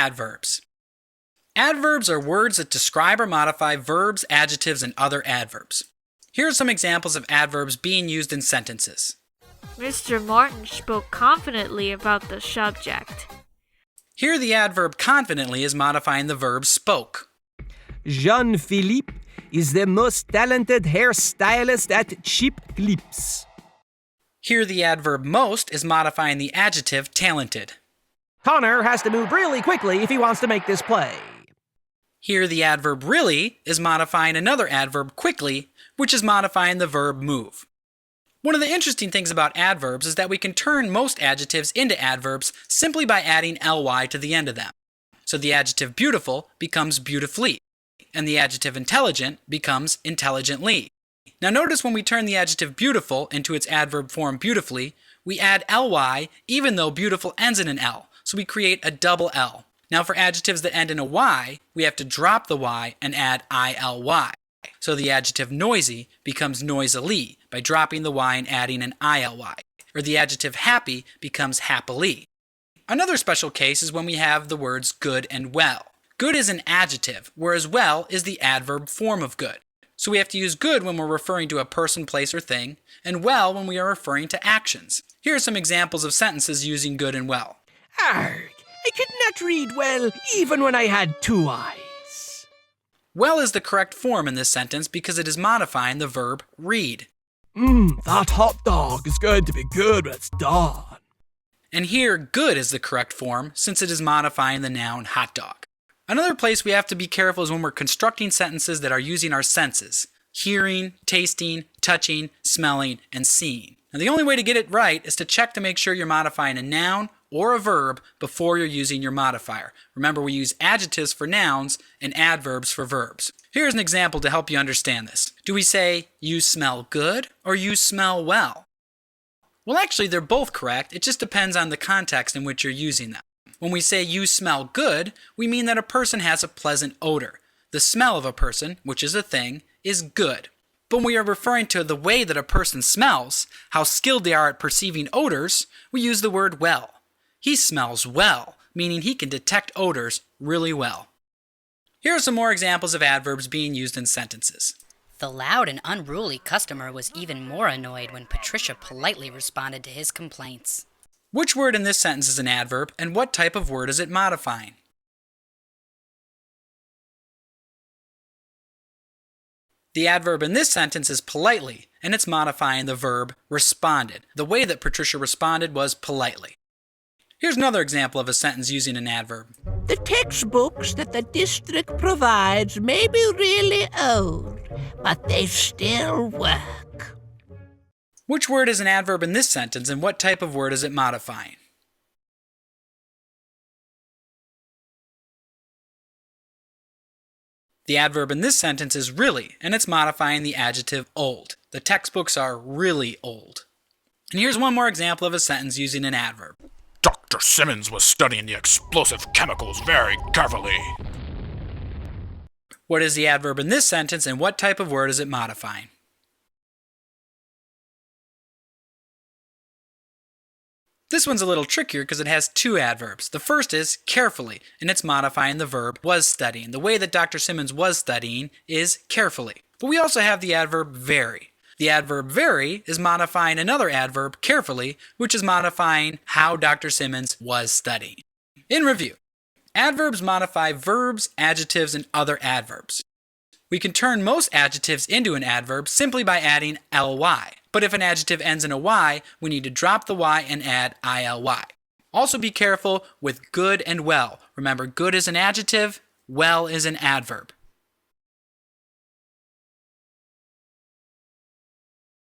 adverbs. Adverbs are words that describe or modify verbs, adjectives, and other adverbs. Here are some examples of adverbs being used in sentences. Mr. Martin spoke confidently about the subject. Here the adverb confidently is modifying the verb spoke. Jean-Philippe is the most talented hairstylist at Cheap Clips. Here the adverb most is modifying the adjective talented. Connor has to move really quickly if he wants to make this play. Here the adverb really is modifying another adverb quickly, which is modifying the verb move. One of the interesting things about adverbs is that we can turn most adjectives into adverbs simply by adding ly to the end of them. So the adjective beautiful becomes beautifully, and the adjective intelligent becomes intelligently. Now notice when we turn the adjective beautiful into its adverb form beautifully, we add ly even though beautiful ends in an L, so we create a double L. Now for adjectives that end in a y, we have to drop the y and add ily. So the adjective noisy becomes noisily by dropping the y and adding an ily. Or the adjective happy becomes happily. Another special case is when we have the words good and well. Good is an adjective, whereas well is the adverb form of good. So we have to use good when we're referring to a person, place, or thing, and well when we are referring to actions. Here are some examples of sentences using good and well. Arg, I could not read well even when I had 2 eyes. Well is the correct form in this sentence because it is modifying the verb read. That hot dog is going to be good when it's done. And here, good is the correct form since it is modifying the noun hot dog. Another place we have to be careful is when we're constructing sentences that are using our senses: hearing, tasting, touching, smelling, and seeing. Now the only way to get it right is to check to make sure you're modifying a noun or a verb before you're using your modifier. Remember, we use adjectives for nouns and adverbs for verbs. Here's an example to help you understand this. Do we say, you smell good, or you smell well? Well, actually, they're both correct. It just depends on the context in which you're using them. When we say you smell good, we mean that a person has a pleasant odor. The smell of a person, which is a thing, is good. But when we are referring to the way that a person smells, how skilled they are at perceiving odors, we use the word well. He smells well, meaning he can detect odors really well. Here are some more examples of adverbs being used in sentences. The loud and unruly customer was even more annoyed when Patricia politely responded to his complaints. Which word in this sentence is an adverb, and what type of word is it modifying? The adverb in this sentence is politely, and it's modifying the verb responded. The way that Patricia responded was politely. Here's another example of a sentence using an adverb. The textbooks that the district provides may be really old, but they still work. Which word is an adverb in this sentence, and what type of word is it modifying? The adverb in this sentence is really, and it's modifying the adjective old. The textbooks are really old. And here's one more example of a sentence using an adverb. Dr. Simmons was studying the explosive chemicals very carefully. What is the adverb in this sentence, and what type of word is it modifying? This one's a little trickier because it has 2 adverbs. The first is carefully, and it's modifying the verb was studying. The way that Dr. Simmons was studying is carefully. But we also have the adverb very. The adverb very is modifying another adverb, carefully, which is modifying how Dr. Simmons was studying. In review, adverbs modify verbs, adjectives, and other adverbs. We can turn most adjectives into an adverb simply by adding ly. But if an adjective ends in a y, we need to drop the y and add ily. Also be careful with good and well. Remember, good is an adjective, well is an adverb.